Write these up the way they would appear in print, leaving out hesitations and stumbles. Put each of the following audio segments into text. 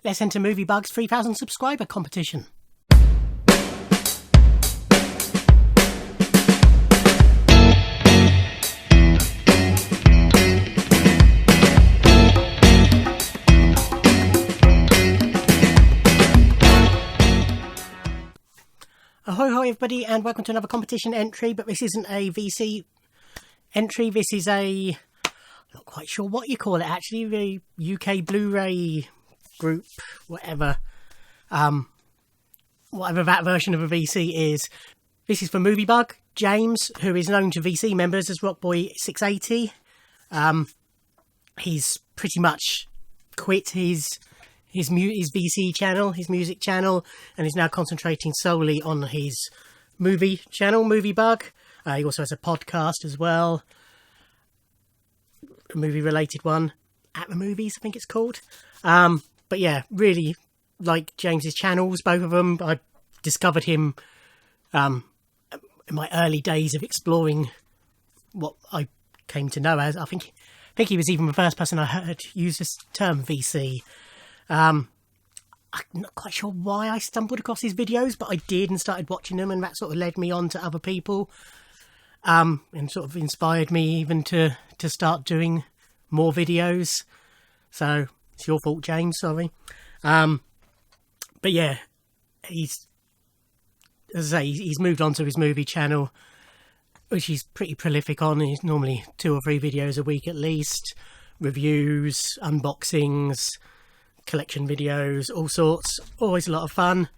Let's enter MovieBug's 3,000 subscriber competition. Ahoy, hoy everybody, and welcome to another competition entry, but this isn't a VC entry, this is a, not quite sure what you call it actually, the UK Blu-ray group, whatever that version of a VC is. This is for MovieBug. James, who is known to VC members as Rockboy680, he's pretty much quit his VC channel, his music channel, and is now concentrating solely on his movie channel, MovieBug. He also has a podcast as well, a movie-related one, At the Movies, I think it's called. But yeah, really like James's channels, both of them. I discovered him in my early days of exploring what I came to know as. I think he was even the first person I heard use this term VC. I'm not quite sure why I stumbled across his videos, but I did and started watching them, and that sort of led me on to other people, and sort of inspired me even to start doing more videos. So it's your fault, James, sorry. But yeah, he's moved on to his movie channel, which he's pretty prolific on. He's normally 2 or 3 videos a week at least, reviews, unboxings, collection videos, all sorts. Always a lot of fun.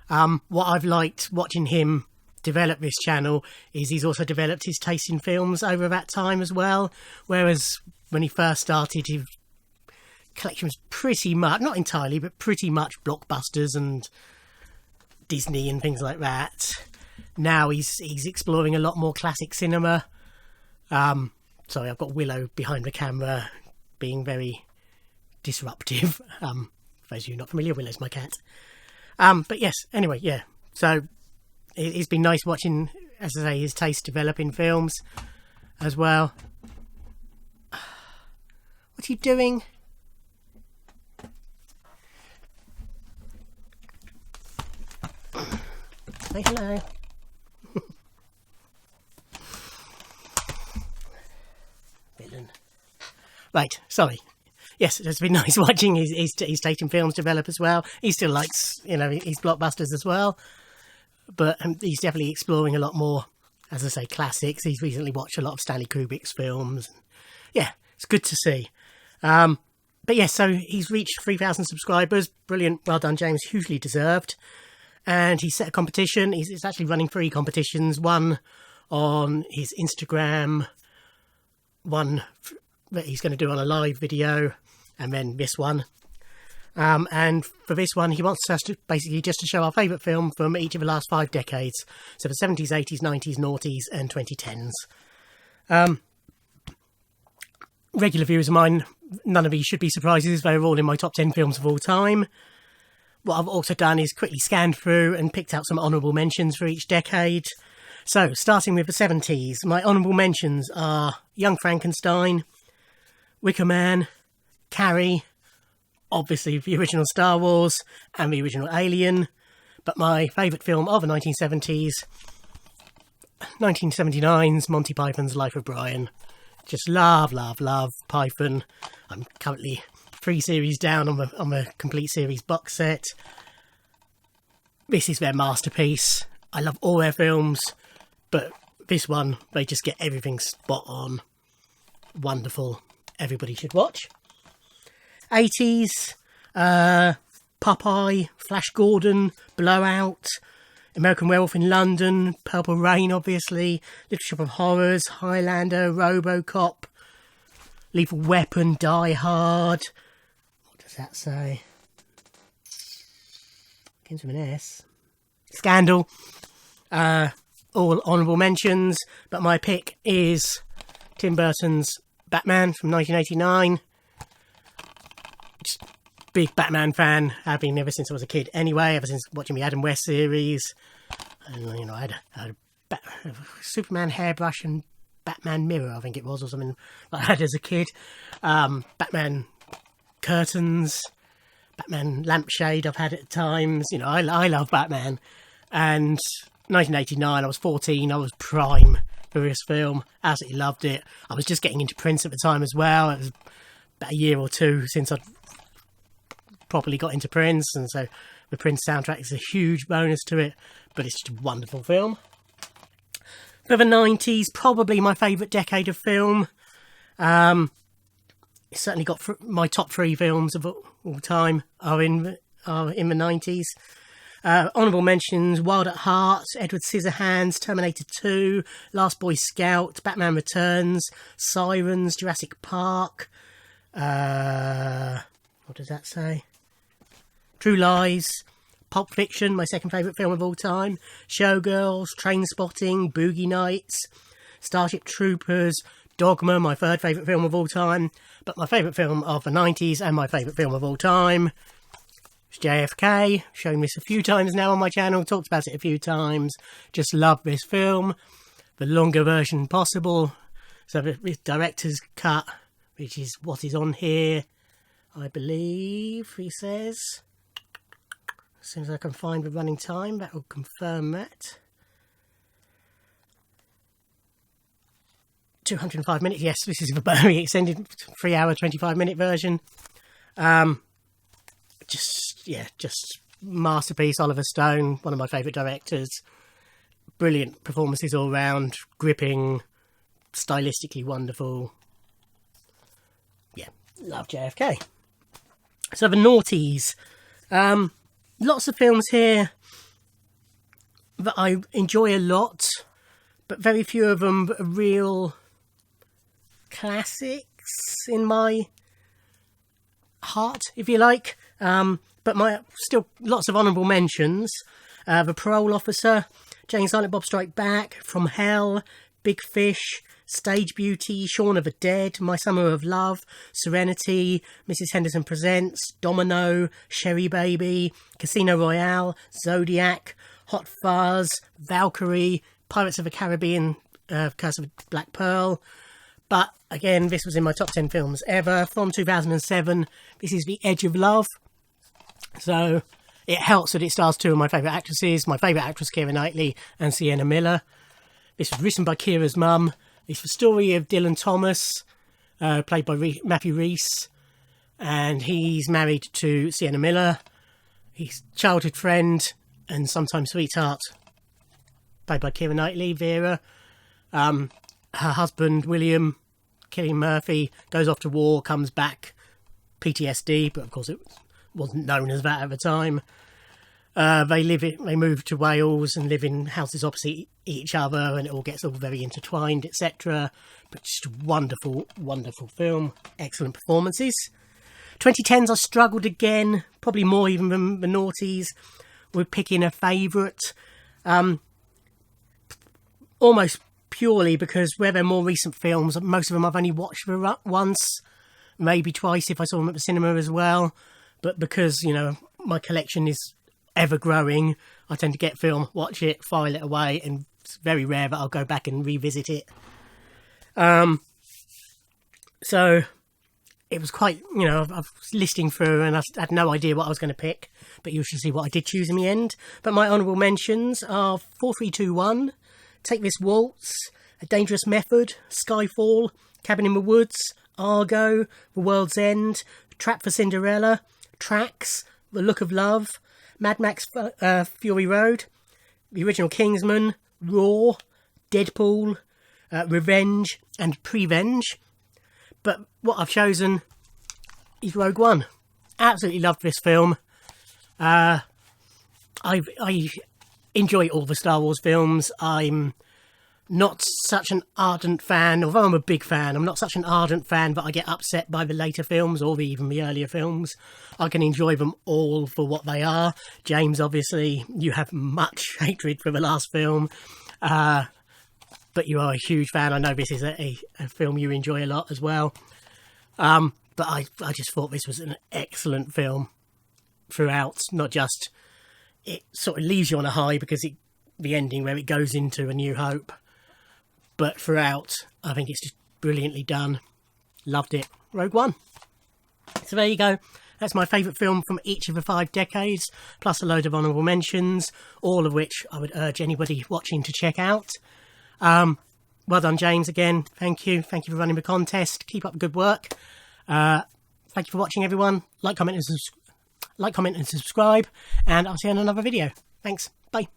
What I've liked watching him develop this channel is he's also developed his taste in films over that time as well, whereas when he first started, his collection was pretty much, not entirely, but pretty much blockbusters and Disney and things like that. Now he's exploring a lot more classic cinema. Sorry, I've got Willow behind the camera being very disruptive. For those of you not familiar, Willow's my cat. But yes, anyway, yeah. So it's been nice watching, as I say, his taste develop in films as well. What are you doing? Say hello. Villain. Right, sorry. Yes, it's been nice watching his taste in films develop as well. He still likes, his blockbusters as well. But he's definitely exploring a lot more, as I say, classics. He's recently watched a lot of Stanley Kubrick's films. Yeah, it's good to see. But yes, so he's reached 3,000 subscribers. Brilliant. Well done, James. Hugely deserved. And he set a competition. He's actually running 3 competitions. One on his Instagram. One that he's going to do on a live video. And then this one. And for this one, he wants us to basically just to show our favourite film from each of the last 5 decades. So the 70s, 80s, 90s, noughties and 2010s. Regular viewers of mine, none of these should be surprises. They're all in my top 10 films of all time. What I've also done is quickly scanned through and picked out some honourable mentions for each decade. So, starting with the 70s, my honourable mentions are Young Frankenstein, Wicker Man, Carrie, obviously the original Star Wars and the original Alien, but my favourite film of the 1970s, 1979's Monty Python's Life of Brian. Just love Python. I'm currently 3 series down on the complete series box set. This is their masterpiece. I love all their films, but this one, they just get everything spot on. Wonderful. Everybody should watch. 80s, Popeye, Flash Gordon, Blowout, American Werewolf in London, Purple Rain, obviously, Little Shop of Horrors, Highlander, RoboCop, Lethal Weapon, Die Hard. What does that say? Begins with an S. Scandal. All honourable mentions, but my pick is Tim Burton's Batman from 1989. Just big Batman fan, have been ever since I was a kid anyway, ever since watching the Adam West series. And, I had a Superman hairbrush and Batman mirror, I think it was, or something like I had as a kid. Batman curtains, Batman lampshade I've had at times. You know, I love Batman. And 1989, I was 14, I was prime for this film. Absolutely loved it. I was just getting into Prince at the time as well. It was about a year or two since I'd properly got into Prince, and so the Prince soundtrack is a huge bonus to it, but it's just a wonderful film. For the 90s, probably my favourite decade of film. It's certainly got my top 3 films of all time are in the 90s. Honourable mentions: Wild at Heart, Edward Scissorhands, Terminator 2, Last Boy Scout, Batman Returns, Sirens, Jurassic Park. What does that say? True Lies, Pulp Fiction, my second favourite film of all time, Showgirls, Trainspotting, Boogie Nights, Starship Troopers, Dogma, my third favourite film of all time, but my favourite film of the 90s and my favourite film of all time is JFK. Shown this a few times now on my channel, talked about it a few times. Just love this film. The longer version possible. So the director's cut, which is what is on here, I believe, he says. As soon as I can find the running time, that will confirm that. 205 minutes, yes, this is the very extended 3 hour, 25 minute version. Just masterpiece. Oliver Stone, one of my favourite directors. Brilliant performances all round, gripping, stylistically wonderful. Yeah, love JFK. So the noughties. Lots of films here that I enjoy a lot, but very few of them are real classics in my heart, if you like. But still lots of honourable mentions. The Parole Officer, Jay and Silent Bob Strike Back, From Hell, Big Fish, Stage Beauty, Shaun of the Dead, My Summer of Love, Serenity, Mrs. Henderson Presents, Domino, Sherry Baby, Casino Royale, Zodiac, Hot Fuzz, Valkyrie, Pirates of the Caribbean, Curse of Black Pearl. But again, this was in my top 10 films ever. From 2007, this is The Edge of Love. So it helps that it stars 2 of my favourite actresses, my favourite actress Keira Knightley and Sienna Miller. This was written by Keira's mum. It's the story of Dylan Thomas, played by Matthew Rhys, and he's married to Sienna Miller, his childhood friend and sometime sweetheart, played by Keira Knightley, Vera. Her husband, William, Cillian Murphy, goes off to war, comes back, PTSD, but of course it wasn't known as that at the time. They move to Wales and live in houses opposite each other, and it all gets all very intertwined, etc. But just a wonderful, wonderful film. Excellent performances. 2010s, I struggled again, probably more even than the noughties, with picking a favourite. Almost purely because where they're more recent films, most of them I've only watched once, maybe twice if I saw them at the cinema as well. But because, you know, my collection is ever growing, I tend to get film, watch it, file it away, and it's very rare that I'll go back and revisit it. So it was quite, you know, I was listing through and I had no idea what I was going to pick, but you should see what I did choose in the end. But my honourable mentions are 4321, Take This Waltz, A Dangerous Method, Skyfall, Cabin in the Woods, Argo, The World's End, Trap for Cinderella, Tracks, The Look of Love, Mad Max Fury Road, the original Kingsman, Raw, Deadpool, Revenge and Prevenge. But what I've chosen is Rogue One. Absolutely loved this film. I enjoy all the Star Wars films. I'm not such an ardent fan, although I'm a big fan, I'm not such an ardent fan that I get upset by the later films or even the earlier films. I can enjoy them all for what they are. James, obviously, you have much hatred for the last film, but you are a huge fan. I know this is a film you enjoy a lot as well. But I just thought this was an excellent film throughout, not just it sort of leaves you on a high because the ending where it goes into A New Hope, but throughout I think it's just brilliantly done. Loved it. Rogue One. So there you go. That's my favourite film from each of the 5 decades, plus a load of honourable mentions, all of which I would urge anybody watching to check out. Well done, James, again. Thank you. Thank you for running the contest. Keep up the good work. Thank you for watching, everyone. Like, comment and subscribe, and I'll see you in another video. Thanks. Bye.